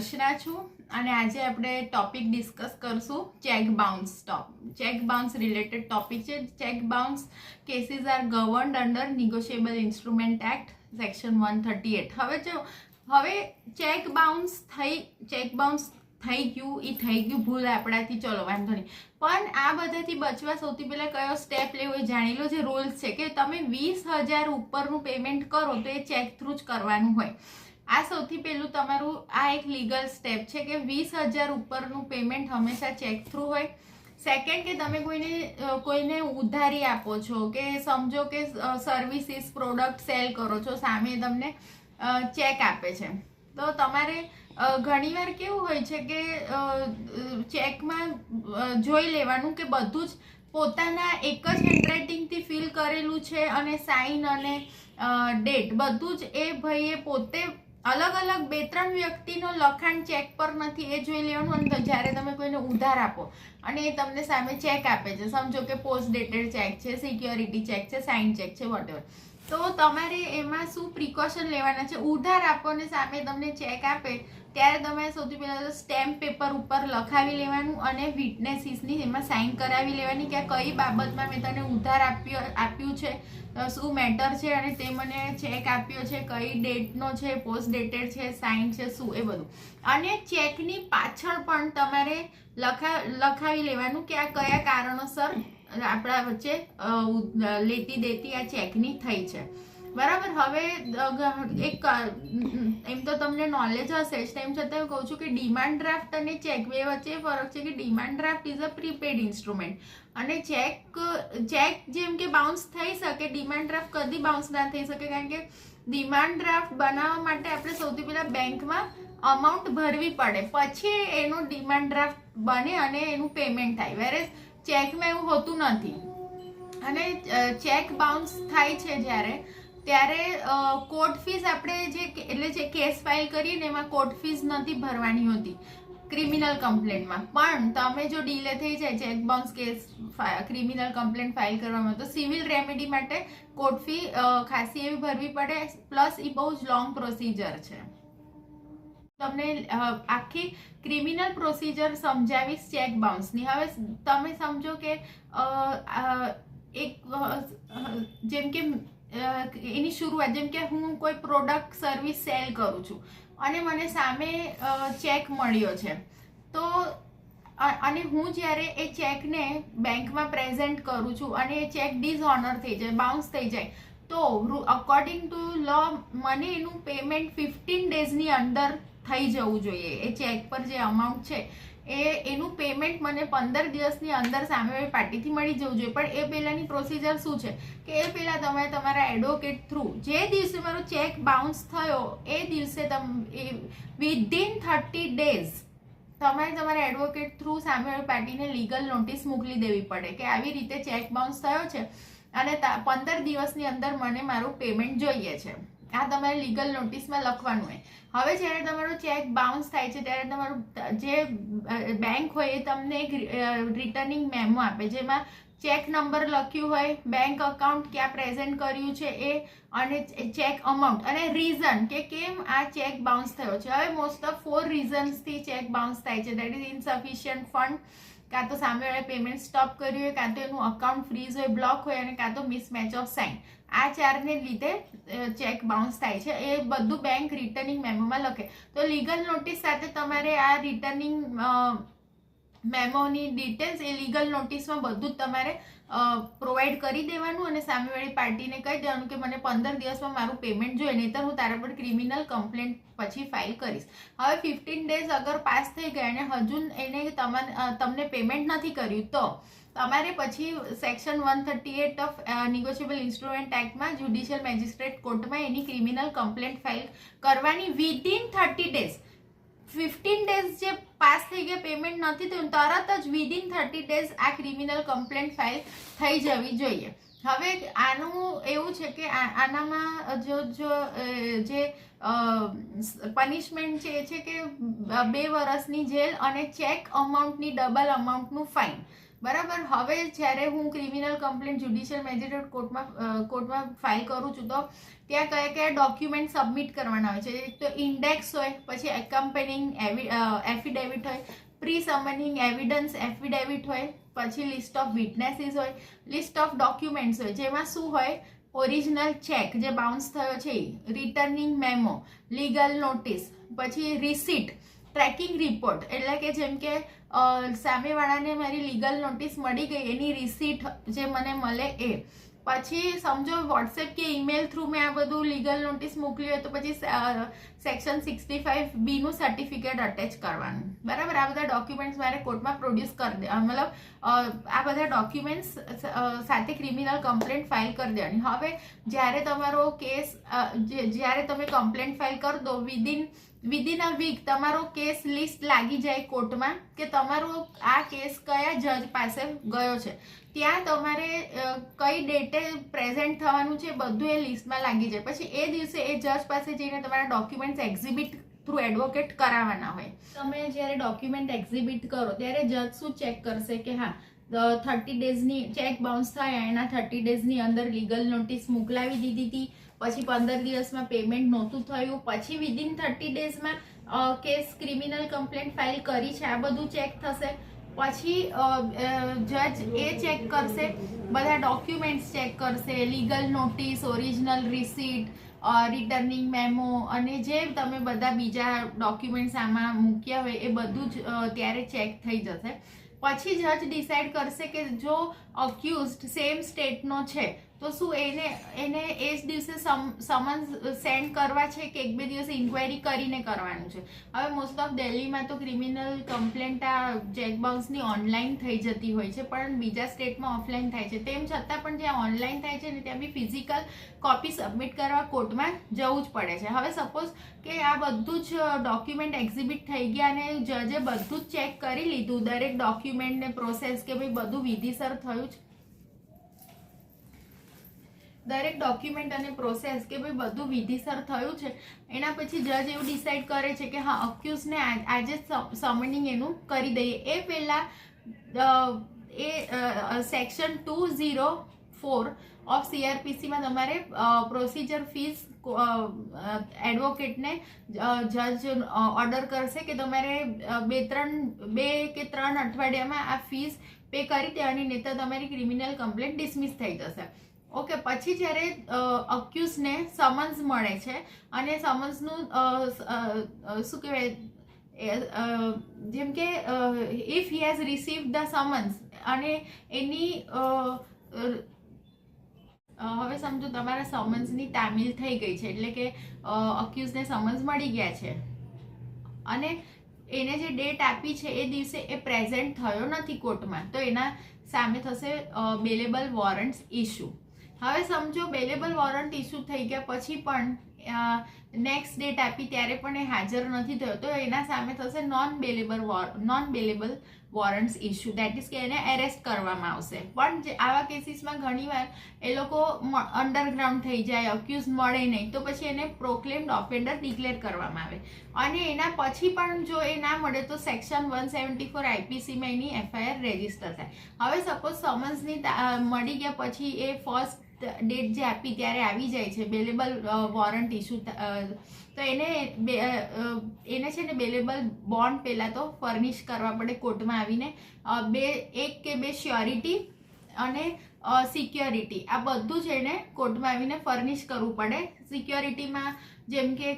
દર્શના છું અને આજે આપણે ટોપિક ડિસ્કસ કરશું cheque bounce cheque bounce related topic છે. Cheque bounce cases are governed under negotiable instrument act section 138. હવે ચેક બાઉન્સ થઈ ગયું ભૂલ આપણાથી, ચલો વાંધો નહીં. પણ આ બધાથી બચવા સૌથી પહેલા કયો સ્ટેપ લેવો એ જાણી લો. જે રૂલ્સ છે કે તમે 20,000 ઉપરનું પેમેન્ટ કરો તો એ ચેક થ્રુ જ કરવાનું હોય. આ સૌથી પહેલું તમારું આ એક લીગલ સ્ટેપ છે કે 20,000 ઉપરનું પેમેન્ટ હંમેશા ચેક થ્રુ હોય. સેકન્ડ કે તમે કોઈને ઉધારી આપો છો કે સમજો કે સર્વિસીસ પ્રોડક્ટ સેલ કરો છો, સામે તમને ચેક આપે છે, તો તમારે ઘણીવાર કેવું હોય છે કે ચેકમાં જોઈ લેવાનું કે બધું જ પોતાના એક જ હેન્ડરાઇટિંગથી ફિલ કરેલું છે અને સાઇન અને ડેટ બધું જ એ ભાઈએ પોતે અલગ અલગ 2-3 વ્યક્તિનો લખાણ ચેક પર નથી એ જોઈ લેવાનું. અને જ્યારે તમે કોઈને ઉધાર આપો અને એ તમને સામે ચેક આપે છે, સમજો કે પોસ્ટ ડેટેડ ચેક છે, સિક્યોરિટી ચેક છે, સાઇન ચેક છે, વોટેવર, તો તમારે એમાં શું પ્રિકોશન લેવાના છે. ઉધાર આપો ને સામે તમને ચેક આપે ત્યારે તમારે સૌથી પહેલાં તો સ્ટેમ્પ પેપર ઉપર લખાવી લેવાનું અને વિટનેસીસની એમાં સાઇન કરાવી લેવાની કે આ કઈ બાબતમાં મેં તને ઉધાર આપ્યું છે, શું મેટર છે અને તે મને ચેક આપ્યો છે, કઈ ડેટનો છે, પોસ્ટ ડેટેડ છે, સાઇન છે, શું, એ બધું. અને ચેકની પાછળ પણ તમારે લખાવી લેવાનું કે આ કયા કારણોસર આપણા વચ્ચે લેતી દેતી આ ચેકની થઈ છે, બરાબર. હવે એક એમ તો તમને નોલેજ હશે જ, તેમ છતાં કહું છું કે ડિમાન્ડ ડ્રાફ્ટ અને ચેક બે વચ્ચે ફરક છે કે demand draft is a prepaid instrument અને ચેક જેમ કે બાઉન્સ થઈ શકે, ડિમાન્ડ ડ્રાફ્ટ કદી બાઉન્સ ના થઈ શકે, કારણ કે ડિમાન્ડ ડ્રાફ્ટ બનાવવા માટે આપણે સૌથી પહેલા બેંકમાં અમાઉન્ટ ભરવી પડે, પછી એનો ડિમાન્ડ ડ્રાફ્ટ બને અને એનું પેમેન્ટ થાય. વેરેઝ ચેકમાં એવું હોતું નથી. અને ચેક બાઉન્સ થાય છે ત્યારે કોર્ટ ફીસ આપણે જે કેસ ફાઇલ કરીએ ને એમાં કોર્ટ ફીસ નથી ભરવાની હોતી ક્રિમિનલ કમ્પ્લેન્ટમાં. પણ તમે જો ડીલે થઈ જાય check bounce case criminal complaint file કરવામાં, તો સિવિલ રેમેડી માટે કોર્ટ ફી ખાસી એવી ભરવી પડે, પ્લસ એ બહુ જ લોંગ પ્રોસિજર છે. તમને આખી ક્રિમિનલ પ્રોસિજર સમજાવીશ ચેક બાઉન્સની. હવે તમે સમજો કે એક જેમ કે એની શરૂઆત, જેમ કે હું કોઈ પ્રોડક્ટ સર્વિસ સેલ કરું છું અને મને સામે ચેક મળ્યો છે, તો અને હું જ્યારે એ ચેકને બેંકમાં પ્રેઝન્ટ કરું છું અને એ ચેક ડિસઓનર થઈ જાય, બાઉન્સ થઈ જાય, તો અકોર્ડિંગ ટુ લો મને એનું પેમેન્ટ 15 ડેઝની અંદર થઈ જવું જોઈએ. એ ચેક પર જે અમાઉન્ટ છે એનું પેમેન્ટ મને 15 દિવસની અંદર સામેવાળી પાર્ટીથી મળી જવું જોઈએ. પણ એ પહેલાંની પ્રોસિજર શું છે કે એ પહેલાં તમે તમારા એડવોકેટ થ્રુ જે દિવસે મારો ચેક બાઉન્સ થયો એ દિવસે વિધિન 30 ડેઝ તમારે તમારા એડવોકેટ થ્રુ સામેવાળી પાર્ટીને લીગલ નોટિસ મોકલી દેવી પડે કે આવી રીતે ચેક બાઉન્સ થયો છે અને 15 દિવસની અંદર મને મારું પેમેન્ટ જોઈએ છે. આ તમારે લીગલ નોટિસમાં લખવાનું હોય. હવે જ્યારે તમારો ચેક બાઉન્સ થાય છે ત્યારે તમારું જે બેંક હોય એ તમને એક રિટર્નિંગ મેમો આપે, જેમાં ચેક નંબર લખ્યું હોય, બેંક અકાઉન્ટ ક્યાં પ્રેઝન્ટ કર્યું છે એ, અને ચેક અમાઉન્ટ અને રીઝન કે કેમ આ ચેક બાઉન્સ થયો છે. હવે મોસ્ટ ઓફ 4 રીઝન્સથી ચેક બાઉન્સ થાય છે. દેટ ઇઝ ઇનસફિશિયન્ટ ફંડ, કાં તો સામેવાળા પેમેન્ટ સ્ટોપ કર્યું હોય, કાં તો એનું અકાઉન્ટ ફ્રીઝ હોય, બ્લોક હોય, અને કાં તો મિસમેચ ઓફ સાઇન. આ 4ને લીધે ચેક બાઉન્સ થાય છે. એ બધું બેંક રિટર્નિંગ મેમોમાં લખે. તો લીગલ નોટિસ સાથે તમારે આ રિટર્નિંગ મેમોની ડિટેલ્સ એ લીગલ નોટિસમાં બધું જ તમારે પ્રોવાઈડ કરી દેવાનું અને સામેવાળી પાર્ટીને કહી દેવાનું કે મને 15 દિવસમાં મારું પેમેન્ટ જોઈએ, નહીંતર હું તારા પર ક્રિમિનલ કમ્પ્લેન્ટ પછી ફાઇલ કરીશ. હવે 15 ડેઝ અગર પાસ થઈ ગયા અને હજુ એને તમને પેમેન્ટ નથી કર્યું, તો તમારે પછી સેક્શન 138 ઓફ નિગોશિયેબલ ઇન્સ્ટ્રુમેન્ટ એક્ટમાં જ્યુડિશિયલ મેજિસ્ટ્રેટ કોર્ટમાં એની ક્રિમિનલ કમ્પ્લેન્ટ ફાઇલ કરવાની વિધિન 30 ડેઝ. 15 ડેઝ જે પાસ થઈ ગયા, પેમેન્ટ નથી થયું, તરત જ વિધિન 30 ડેઝ આ ક્રિમિનલ કમ્પ્લેન્ટ ફાઇલ થઈ જવી જોઈએ. હવે આનું એવું છે કે આનામાં જે પનિશમેન્ટ છે એ છે કે 2 વર્ષની જેલ અને ચેક અમાઉન્ટની ડબલ અમાઉન્ટનું ફાઇન. બરાબર. હવે જ્યારે હું ક્રિમિનલ કમ્પ્લેન્ટ જ્યુડિશિયલ મેજિસ્ટ્રેટ કોર્ટમાં ફાઇલ કરું છું તો ત્યાં કયા કયા ડોક્યુમેન્ટ સબમિટ કરવાના હોય છે. એક તો ઇન્ડેક્સ હોય, પછી એકમ્પેનિંગ એફિડેવિટ હોય, પ્રી સમનિંગ એવિડન્સ એફિડેવિટ હોય, પછી લિસ્ટ ઓફ વિટનેસીસ હોય, લિસ્ટ ઓફ ડોક્યુમેન્ટ્સ હોય જેમાં શું હોય, ઓરિજિનલ ચેક જે બાઉન્સ થયો છે, રિટર્નિંગ મેમો, લીગલ નોટિસ, પછી રિસીટ, ટ્રેકિંગ રિપોર્ટ એટલે કે જેમ કે સામેવાળાને મારી લીગલ નોટિસ મળી ગઈ એની રિસીટ જે મને મળે એ, પછી સમજો વોટ્સએપ કે ઈમેલ થ્રુ મેં આ બધું લીગલ નોટિસ મોકલી હોય તો પછી સેક્શન 65B નું સર્ટિફિકેટ અટેચ કરવાનું. બરાબર. આ બધા ડોક્યુમેન્ટ્સ મારે કોર્ટમાં પ્રોડ્યુસ કરી દે, મતલબ આ બધા ડોક્યુમેન્ટ્સ સાથે ક્રિમિનલ કમ્પ્લેન્ટ ફાઇલ કરી દેવાની. હવે જ્યારે તમારો કેસ જ્યારે તમે કમ્પ્લેન્ટ ફાઇલ કરી દો વિધિન અ વીક તમારો કેસ લિસ્ટ લાગી જાય કોર્ટમાં કે તમારો આ કેસ કયા જજ પાસે ગયો છે, ત્યાં તમારે કઈ ડેટે પ્રેઝન્ટ થવાનું છે બધું એ લિસ્ટમાં લાગી જાય. પછી એ દિવસે એ જજ પાસે જઈને તમારા ડોક્યુમેન્ટ્સ એક્ઝિબિટ થ્રુ એડવોકેટ કરાવવાના હોય. તમે જ્યારે ડોક્યુમેન્ટ એક્ઝિબિટ કરો ત્યારે જજ શું ચેક કરશે કે હા 30 ડેઝની ચેક બાઉન્સ થાય એના 30 ડેઝની અંદર લીગલ નોટિસ મોકલાવી દીધી હતી, પછી 15 દિવસમાં પેમેન્ટ નહોતું થયું, પછી વિધિન 30 ડેઝમાં કેસ ક્રિમિનલ કમ્પ્લેન્ટ ફાઇલ કરી છે, આ બધું ચેક થશે. પછી જજ એ ચેક કરશે, બધા ડોક્યુમેન્ટ્સ ચેક કરશે, legal notice, original receipt, returning memo અને જે તમે બધા બીજા ડોક્યુમેન્ટ્સ આમાં મૂક્યા હોય એ બધું જ ત્યારે ચેક થઈ જશે. પછી જજ ડિસાઇડ કરશે કે જો અક્યુઝડ સેમ સ્ટેટનો છે તો શું એને એ જ દિવસે સમન્સ સેન્ડ કરવા છે કે એક બે દિવસ ઇન્ક્વાયરી કરીને કરવાનું છે. હવે મોસ્ટ ઓફ દિલ્હીમાં તો ક્રિમિનલ કમ્પ્લેન્ટ આ ચેક બાઉન્સની ઓનલાઈન થઈ જતી હોય છે, પણ બીજા સ્ટેટમાં ઓફલાઈન થાય છે. તેમ છતાં પણ જ્યાં ઓનલાઈન થાય છે ને ત્યાં બી ફિઝિકલ કોપી સબમિટ કરવા કોર્ટમાં જવું જ પડે છે. હવે સપોઝ કે આ બધું જ ડોક્યુમેન્ટ એક્ઝિબિટ થઈ ગયા અને જજે બધું જ ચેક કરી લીધું, દરેક ડોક્યુમેન્ટને પ્રોસેસ કે ભાઈ બધું વિધિસર થયું છે, દરેક ડોક્યુમેન્ટ અને પ્રોસેસ કે ભાઈ બધું વિધિસર થયું છે, એના પછી જજ એવું ડિસાઇડ કરે છે કે હા અક્યુઝને આજે સમનિંગ એનું કરી દઈએ. એ પહેલાં એ સેક્શન 204 ઓફ CRPCમાં તમારે પ્રોસિજર ફીસ એડવોકેટને જજ ઓર્ડર કરશે કે તમારે 2 કે 3 અઠવાડિયામાં આ ફીસ પે કરી દેવાની, નહીં તો તમારી ક્રિમિનલ કમ્પ્લેન્ટ ડિસમિસ થઈ જશે. ઓકે. પછી જ્યારે અક્યુઝને સમન્સ મળે છે અને સમન્સનું શું કહેવાય, જેમ કે if he has receive the summons અને એની હવે સમજો તમારા સમન્સની તામીલ થઈ ગઈ છે એટલે કે અક્યુઝને સમન્સ મળી ગયા છે અને એને જે ડેટ આપી છે એ દિવસે એ પ્રેઝન્ટ થયો નથી કોર્ટમાં, તો એના સામે થશે બેલેબલ વોરંટ્સ ઇસ્યુ. હવે સમજો બેલેબલ વોરંટ ઇસ્યુ થઈ ગયા પછી પણ નેક્સ્ટ ડેટ આપી ત્યારે પણ એ હાજર નથી થયો તો એના સામે થશે non bailable warrants issue, that is કે એને એરેસ્ટ કરવામાં આવશે. પણ આવા કેસીસમાં ઘણીવાર એ લોકો અંડરગ્રાઉન્ડ થઈ જાય, અક્યુઝ મળે નહીં, તો પછી એને પ્રોક્લેમ્ડ ઓફેન્ડર ડિક્લેર કરવામાં આવે અને એના પછી પણ જો એ ના મળે તો સેક્શન 174 IPCમાં એની FIR રજીસ્ટર થાય. હવે સપોઝ સમન્સની મળી ગયા પછી એ ફર્સ્ટ ડેટ જે આપી ત્યારે આવી જાય છે બેલેબલ વોરંટ ઇસ્યુ, તો એને છે ને બેલેબલ બોન્ડ પહેલાં તો ફર્નિશ કરવા પડે કોર્ટમાં આવીને, 1 કે 2 શ્યોરિટી અને સિક્યોરિટી, આ બધું જ એને કોર્ટમાં આવીને ફર્નિશ કરવું પડે. સિક્યોરિટીમાં જેમ કે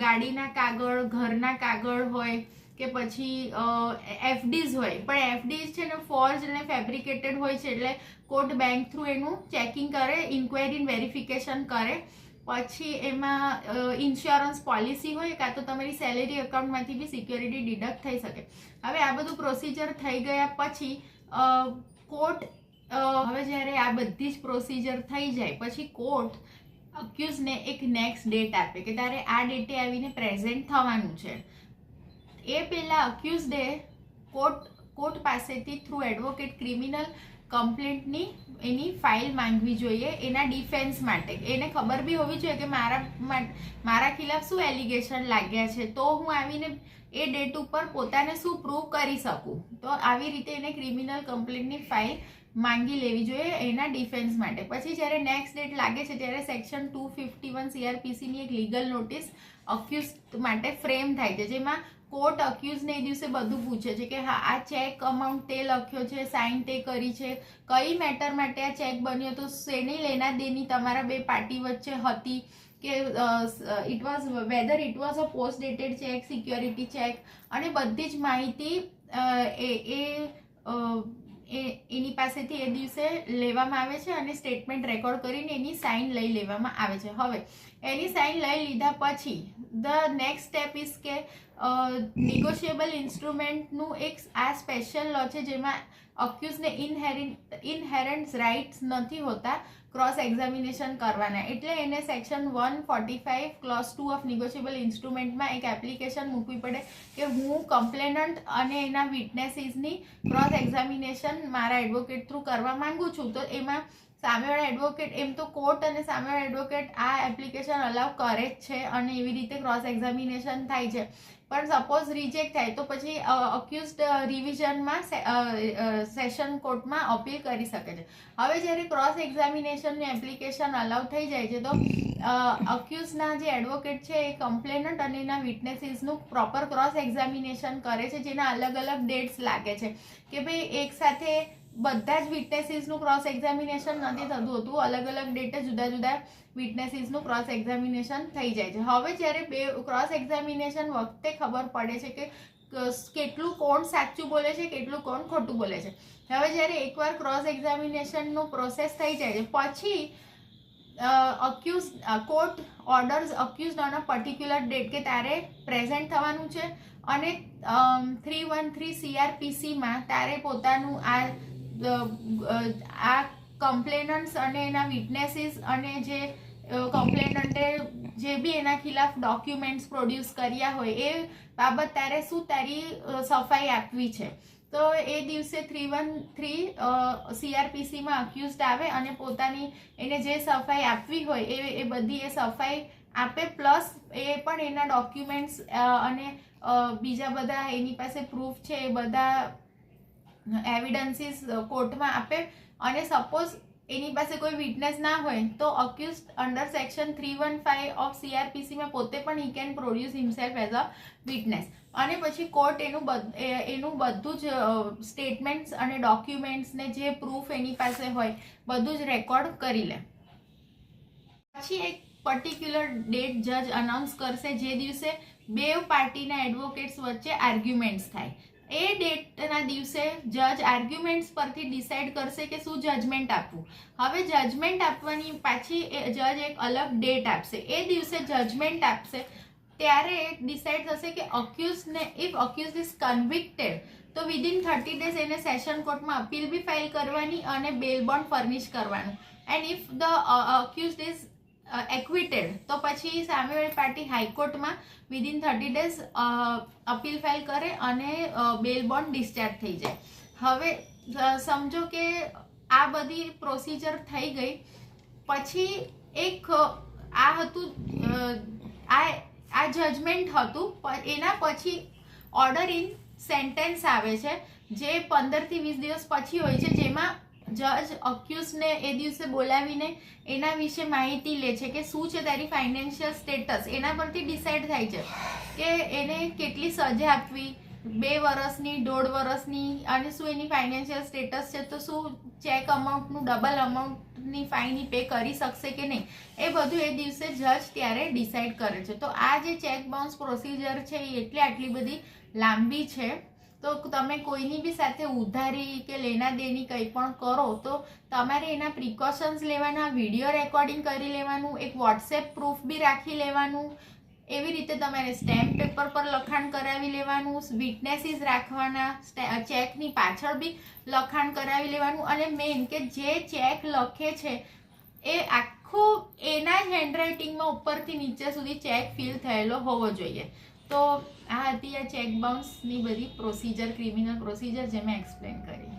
ગાડીના કાગળ, ઘરના કાગળ હોય કે પછી FDs હોય, પણ FDs છે ને ફોર્જ અને ફેબ્રિકેટેડ હોય છે એટલે કોર્ટ બેંક થ્રુ એનું ચેકિંગ કરે, ઇન્ક્વાયરી વેરિફિકેશન કરે. પછી એમાં ઇન્સ્યોરન્સ પોલિસી હોય કાં તો તમારી સેલેરી એકાઉન્ટમાંથી બી સિક્યોરિટી ડિડક્ટ થઈ શકે. હવે આ બધું પ્રોસિજર થઈ ગયા પછી કોર્ટ, હવે જ્યારે આ બધી જ પ્રોસિજર થઈ જાય પછી કોર્ટ અક્યુઝને એક નેક્સ્ટ ડેટ આપે કે તારે આ ડેટે આવીને પ્રેઝન્ટ થવાનું છે. એ પહેલાં અક્યુઝડે કોર્ટ પાસેથી થ્રુ એડવોકેટ ક્રિમિનલ કમ્પ્લેન્ટની એની ફાઇલ માંગવી જોઈએ એના ડિફેન્સ માટે. એને ખબર બી હોવી જોઈએ કે મારા ખિલાફ શું એલિગેશન લાગ્યા છે, તો હું આવીને એ ડેટ ઉપર પોતાને શું પ્રૂવ કરી શકું. તો આવી રીતે એને ક્રિમિનલ કમ્પ્લેન્ટની ફાઇલ માંગી લેવી જોઈએ એના ડિફેન્સ માટે. પછી જ્યારે નેક્સ્ટ ડેટ લાગે છે ત્યારે સેક્શન 251 CRPCની એક લીગલ નોટિસ અક્યુઝ માટે ફ્રેમ થાય છે, જેમાં કોર્ટ અક્યુઝને એ દિવસે બધું પૂછે છે કે હા આ ચેક અમાઉન્ટ તે લખ્યો છે, સાઇન તે કરી છે, કઈ મેટર માટે આ ચેક બન્યો, તો શેની લેના દેની તમારા બે પાર્ટી વચ્ચે હતી, કે it was weather it was a post dated check, security check, અને બધી જ માહિતી એની પાસેથી એ દિવસે લેવામાં આવે છે અને સ્ટેટમેન્ટ રેકોર્ડ કરીને એની સાઇન લઈ લેવામાં આવે છે. હવે એની સાઇન લઈ લીધા પછી ધ નેક્સ્ટ સ્ટેપ ઇઝ કે નિગોશિયેબલ ઇન્સ્ટ્રુમેન્ટનું એક આ સ્પેશિયલ લો છે જેમાં અક્યુઝને ઇનહેરન્ટ રાઇટ્સ નથી હોતા ક્રોસ એક્ઝામિનેશન કરવાના, એટલે એને સેક્શન 145 ક્લોઝ 2 ઓફ નિગોશિયેબલ ઇન્સ્ટ્રુમેન્ટમાં એક એપ્લિકેશન મૂકવી પડે કે હું કમ્પ્લેનન્ટ અને એના વિટનેસીસની ક્રોસ એક્ઝામિનેશન મારા એડવોકેટ થ્રુ કરવા માંગુ છું. તો એમાં સામેવાળા એડવોકેટ, એમ તો કોર્ટ અને સામેવાળા એડવોકેટ આ એપ્લિકેશન અલાઉ કરે જ છે અને એવી રીતે ક્રોસ એક્ઝામિનેશન થાય છે. પણ સપોઝ રિજેક્ટ થાય તો પછી અક્યુઝડ રિવિઝનમાં સેશન કોર્ટમાં અપીલ કરી શકે છે. હવે જ્યારે ક્રોસ એક્ઝામિનેશનની એપ્લિકેશન અલાઉ થઈ જાય છે તો અક્યુઝના જે એડવોકેટ છે એ કમ્પ્લેનન્ટ અને એના વિટનેસીસનું પ્રોપર ક્રોસ એક્ઝામિનેશન કરે છે, જેના અલગ અલગ ડેટ્સ લાગે છે કે ભાઈ એક સાથે બધા જ વિટનેસીસનું ક્રોસ એક્ઝામિનેશન નથી થતું હોતું, અલગ અલગ ડેટે જુદા જુદા વિટનેસીસનું ક્રોસ એક્ઝામિનેશન થઈ જાય છે. હવે જ્યારે બે ક્રોસ એક્ઝામિનેશન વખતે ખબર પડે છે કે કેટલું કોણ સાચું બોલે છે, કેટલું કોણ ખોટું બોલે છે. હવે જ્યારે એકવાર ક્રોસ એક્ઝામિનેશનનું પ્રોસેસ થઈ જાય છે પછી court orders accused on a particular date કે તારે પ્રેઝન્ટ થવાનું છે અને 313 CRPCમાં તારે પોતાનું આ કમ્પ્લેનન્ટ્સ અને એના વિટનેસીસ અને જે કમ્પ્લેનન્ટે જે બી એના ખિલાફ ડોક્યુમેન્ટ્સ પ્રોડ્યુસ કર્યા હોય એ બાબત તારે શું તારી સફાઈ આપવી છે. તો એ દિવસે 313 CRPCમાં અક્યુઝડ આવે અને પોતાની એને જે સફાઈ આપવી હોય એ બધી એ સફાઈ આપે, પ્લસ એ પણ એના ડોક્યુમેન્ટ્સ અને બીજા બધા એની પાસે પ્રૂફ છે એ બધા એવિડન્સીસ કોર્ટમાં આપે. અને સપોઝ એની પાસે કોઈ વિટનેસ ના હોય તો અક્યુઝડ અંડર સેક્શન 315 ઓફ CRPCમાં પોતે પણ he can produce himself as a witness, અને પછી કોર્ટ એનું બધું જ સ્ટેટમેન્ટ્સ અને ડોક્યુમેન્ટ્સ ને જે પ્રૂફ એની પાસે હોય બધું જ રેકોર્ડ કરી લે. પછી એક પર્ટિક્યુલર ડેટ જજ અનાઉન્સ કરશે જે દિવસે બે પાર્ટીના એડવોકેટ્સ વચ્ચે આર્ગ્યુમેન્ટ્સ થાય. એ ડેટના દિવસે જજ આર્ગ્યુમેન્ટ્સ પરથી ડિસાઇડ કરશે કે શું જજમેન્ટ આપવું. હવે જજમેન્ટ આપવાની પાછી જજ એક અલગ ડેટ આપશે, એ દિવસે જજમેન્ટ આપશે ત્યારે ડિસાઇડ થશે કે અક્યુઝને ઇફ અક્યુઝ ઇઝ કન્વિક્ટેડ તો વિધિન 30 days એને સેશન કોર્ટમાં અપીલ બી ફાઇલ કરવાની અને બેલ બોન્ડ ફર્નિશ કરવાનું. એન્ડ ઇફ ધ અક્યુઝડ ઇઝ એક્વિટેડ તો પછી સામેવાળી પાર્ટી હાઈકોર્ટમાં વિધિન 30 days અપીલ ફાઇલ કરે અને બેલ બોન્ડ ડિસ્ચાર્જ થઈ જાય. હવે સમજો કે આ બધી પ્રોસિજર થઈ ગઈ પછી એક આ હતું આ જજમેન્ટ હતું, એના પછી ઓર્ડર ઇન સેન્ટેન્સ આવે છે જે 15 થી 20 દિવસ પછી હોય છે, જેમાં જજ અક્યુઝને એ દિવસે બોલાવીને એના વિશે માહિતી લે છે કે શું છે તારી ફાઇનાન્શિયલ સ્ટેટસ. એના પરથી ડિસાઇડ થાય છે કે એને કેટલી સજા આપવી, 2 વર્ષની, 1.5 વર્ષની, અને શું એની ફાઇનાન્શિયલ સ્ટેટસ છે તો શું ચેક અમાઉન્ટનું ડબલ અમાઉન્ટની ફાઇન પે કરી શકશે કે નહીં, એ બધું એ દિવસે જજ ત્યારે ડિસાઇડ કરે છે. તો આ જે ચેક બાઉન્સ પ્રોસિજર છે એ આટલી બધી લાંબી છે. તો તમે કોઈની બી સાથે ઉધારી કે લેના દેની કંઈ પણ કરો તો તમારે એના પ્રિકોશન્સ લેવાના, વિડીયો રેકોર્ડિંગ કરી લેવાનું, એક વોટ્સએપ પ્રૂફ બી રાખી લેવાનું, એવી રીતે તમારે સ્ટેમ્પ પેપર પર લખાણ કરાવી લેવાનું, વિટનેસીસ રાખવાના, ચેકની પાછળ બી લખાણ કરાવી લેવાનું, અને મેઇન કે જે ચેક લખે છે એ આખું એના જ હેન્ડરાઇટિંગમાં ઉપરથી નીચે સુધી ચેક ફિલ થયેલો હોવો જોઈએ. તો આ હતી આ ચેક બાઉન્સની બધી પ્રોસિજર, ક્રિમિનલ પ્રોસિજર જે મેં એક્સપ્લેન કરી.